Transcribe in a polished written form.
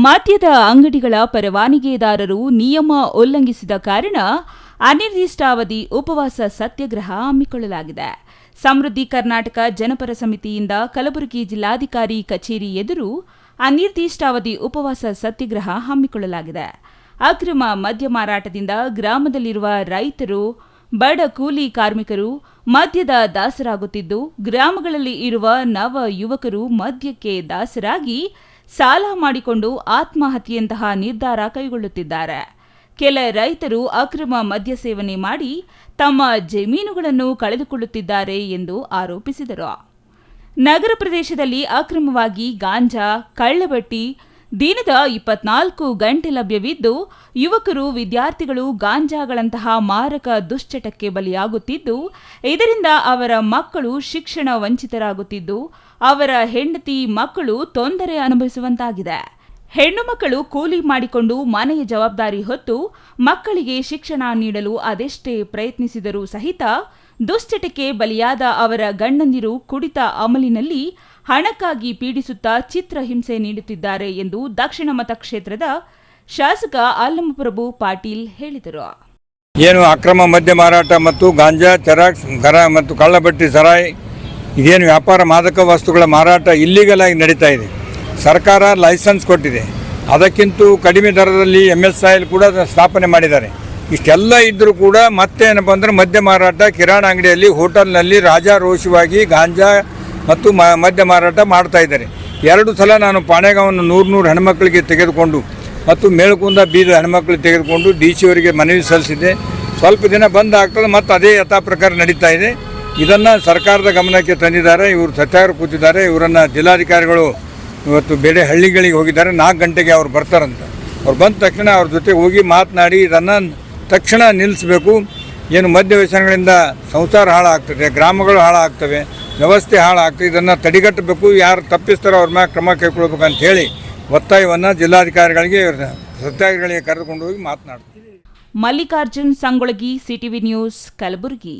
ಮದ್ಯದ ಅಂಗಡಿಗಳ ಪರವಾನಗಿದಾರರು ನಿಯಮ ಉಲ್ಲಂಘಿಸಿದ ಕಾರಣ ಅನಿರ್ದಿಷ್ಟಾವಧಿ ಉಪವಾಸ ಸತ್ಯಾಗ್ರಹ ಹಮ್ಮಿಕೊಳ್ಳಲಾಗಿದೆ. ಸಮೃದ್ಧಿ ಕರ್ನಾಟಕ ಜನಪರ ಸಮಿತಿಯಿಂದ ಕಲಬುರಗಿ ಜಿಲ್ಲಾಧಿಕಾರಿ ಕಚೇರಿ ಎದುರು ಅನಿರ್ದಿಷ್ಟಾವಧಿ ಉಪವಾಸ ಸತ್ಯಾಗ್ರಹ ಹಮ್ಮಿಕೊಳ್ಳಲಾಗಿದೆ. ಅಕ್ರಮ ಮದ್ಯ ಮಾರಾಟದಿಂದ ಗ್ರಾಮದಲ್ಲಿರುವ ರೈತರು, ಬಡ ಕೂಲಿ ಕಾರ್ಮಿಕರು ಮದ್ಯದ ದಾಸರಾಗುತ್ತಿದ್ದು, ಗ್ರಾಮಗಳಲ್ಲಿ ಇರುವ ನವ ಯುವಕರು ಮದ್ಯಕ್ಕೆ ದಾಸರಾಗಿ ಸಾಲ ಮಾಡಿಕೊಂಡು ಆತ್ಮಹತ್ಯೆಯಂತಹ ನಿರ್ಧಾರ ಕೈಗೊಳ್ಳುತ್ತಿದ್ದಾರೆ. ಕೆಲ ರೈತರು ಅಕ್ರಮ ಮದ್ಯ ಸೇವನೆ ಮಾಡಿ ತಮ್ಮ ಜಮೀನುಗಳನ್ನು ಕಳೆದುಕೊಳ್ಳುತ್ತಿದ್ದಾರೆ ಎಂದು ಆರೋಪಿಸಿದರು. ನಗರ ಪ್ರದೇಶದಲ್ಲಿ ಅಕ್ರಮವಾಗಿ ಗಾಂಜಾ, ಕಳ್ಳಬಟ್ಟಿ ದಿನದ 24 ಗಂಟೆ ಲಭ್ಯವಿದ್ದು, ಯುವಕರು, ವಿದ್ಯಾರ್ಥಿಗಳು ಗಾಂಜಾಗಳಂತಹ ಮಾರಕ ದುಶ್ಚಟಕ್ಕೆ ಬಲಿಯಾಗುತ್ತಿದ್ದು, ಇದರಿಂದ ಅವರ ಮಕ್ಕಳು ಶಿಕ್ಷಣ ವಂಚಿತರಾಗುತ್ತಿದ್ದು, ಅವರ ಹೆಂಡತಿ ಮಕ್ಕಳು ತೊಂದರೆ ಅನುಭವಿಸುವಂತಾಗಿದೆ. ಹೆಣ್ಣು ಮಕ್ಕಳು ಕೂಲಿ ಮಾಡಿಕೊಂಡು ಮನೆಯ ಜವಾಬ್ದಾರಿ ಹೊತ್ತು ಮಕ್ಕಳಿಗೆ ಶಿಕ್ಷಣ ನೀಡಲು ಅದೆಷ್ಟೇ ಪ್ರಯತ್ನಿಸಿದರೂ ಸಹಿತ ದುಶ್ಚಟಕ್ಕೆ ಬಲಿಯಾದ ಅವರ ಗಂಡಂದಿರು ಕುಡಿತ ಅಮಲಿನಲ್ಲಿ ಹಣಕ್ಕಾಗಿ ಪೀಡಿಸುತ್ತಾ ಚಿತ್ರಹಿಂಸೆ ನೀಡುತ್ತಿದ್ದಾರೆ ಎಂದು ದಕ್ಷಿಣ ಮತಕ್ಷೇತ್ರದ ಶಾಸಕ ಅಲ್ಲಮಪ್ರಭು ಪಾಟೀಲ್ ಹೇಳಿದರು. ಏನು ಅಕ್ರಮ ಮದ್ಯ ಮಾರಾಟ ಮತ್ತು ಗಾಂಜಾ, ಚರಾಕ್ಸ್, ಗರ ಮತ್ತು ಕಳ್ಳಬಟ್ಟಿ, ಸರಾಯಿ ಇದೇನು ವ್ಯಾಪಾರ ಮಾದಕ ವಸ್ತುಗಳ ಮಾರಾಟ ಇಲ್ಲಿಗಲ್ ಆಗಿ ನಡೀತಾ ಇದೆ. ಸರ್ಕಾರ ಲೈಸೆನ್ಸ್ ಕೊಟ್ಟಿದೆ. ಅದಕ್ಕಿಂತ ಕಡಿಮೆ ದರದಲ್ಲಿ MSIL ಕೂಡ ಸ್ಥಾಪನೆ ಮಾಡಿದ್ದಾರೆ. ಇಷ್ಟೆಲ್ಲ ಇದ್ದರೂ ಕೂಡ ಮತ್ತೇನಪ್ಪ ಅಂದರೆ ಮದ್ಯ ಮಾರಾಟ ಕಿರಾಣ ಅಂಗಡಿಯಲ್ಲಿ, ಹೋಟೆಲ್ನಲ್ಲಿ ರಾಜಾರೋಷವಾಗಿ ಗಾಂಜಾ ಮತ್ತು ಮದ್ಯ ಮಾರಾಟ ಮಾಡ್ತಾ ಇದ್ದಾರೆ. 2 ಸಲ ನಾನು ಪಾಣೆಗಾವನ್ನು 100 ಹೆಣ್ಮಕ್ಳಿಗೆ ತೆಗೆದುಕೊಂಡು ಮತ್ತು ಮೇಲ್ಕುಂದ ಬೀದ ಹೆಣ್ಮಕ್ಳಿಗೆ ತೆಗೆದುಕೊಂಡು DC ಅವರಿಗೆ ಮನವಿ ಸಲ್ಲಿಸಿದ್ದೆ. ಸ್ವಲ್ಪ ದಿನ ಬಂದ್ ಆಗ್ತದೆ, ಮತ್ತು ಅದೇ ಯಥಾ ಪ್ರಕಾರ ನಡೀತಾ ಇದೆ. ಇದನ್ನು ಸರ್ಕಾರದ ಗಮನಕ್ಕೆ ತಂದಿದ್ದಾರೆ. ಇವರು ಸತ್ಯಾಗ್ರಹ ಕೂತಿದ್ದಾರೆ. ಇವರನ್ನು ಜಿಲ್ಲಾಧಿಕಾರಿಗಳು ಇವತ್ತು ಬೇರೆ ಹಳ್ಳಿಗಳಿಗೆ ಹೋಗಿದ್ದಾರೆ. 4 ಗಂಟೆಗೆ ಅವ್ರು ಬರ್ತಾರಂತ. ಅವ್ರು ಬಂದ ತಕ್ಷಣ ಅವ್ರ ಜೊತೆ ಹೋಗಿ ಮಾತನಾಡಿ ಇದನ್ನು ತಕ್ಷಣ ನಿಲ್ಲಿಸಬೇಕು. ಏನು ಮದ್ಯ ವ್ಯಸನಗಳಿಂದ ಸಂಸಾರ ಹಾಳಾಗ್ತದೆ, ಗ್ರಾಮಗಳು ಹಾಳಾಗ್ತವೆ, ವ್ಯವಸ್ಥೆ ಹಾಳಾಗ್ತದೆ. ಇದನ್ನು ತಡೆಗಟ್ಟಬೇಕು. ಯಾರು ತಪ್ಪಿಸ್ತಾರೋ ಅವ್ರ ಮೇಲೆ ಕ್ರಮ ಕೈಗೊಳ್ಬೇಕಂತ ಹೇಳಿ ಒತ್ತಾಯವನ್ನು ಜಿಲ್ಲಾಧಿಕಾರಿಗಳಿಗೆ, ಸತ್ಯಾಗ್ರಹಿಗಳಿಗೆ ಕರೆದುಕೊಂಡು ಹೋಗಿ ಮಾತನಾಡ್ತೀವಿ. Mallikarjun Sangolagi, CTV news, Kalaburagi.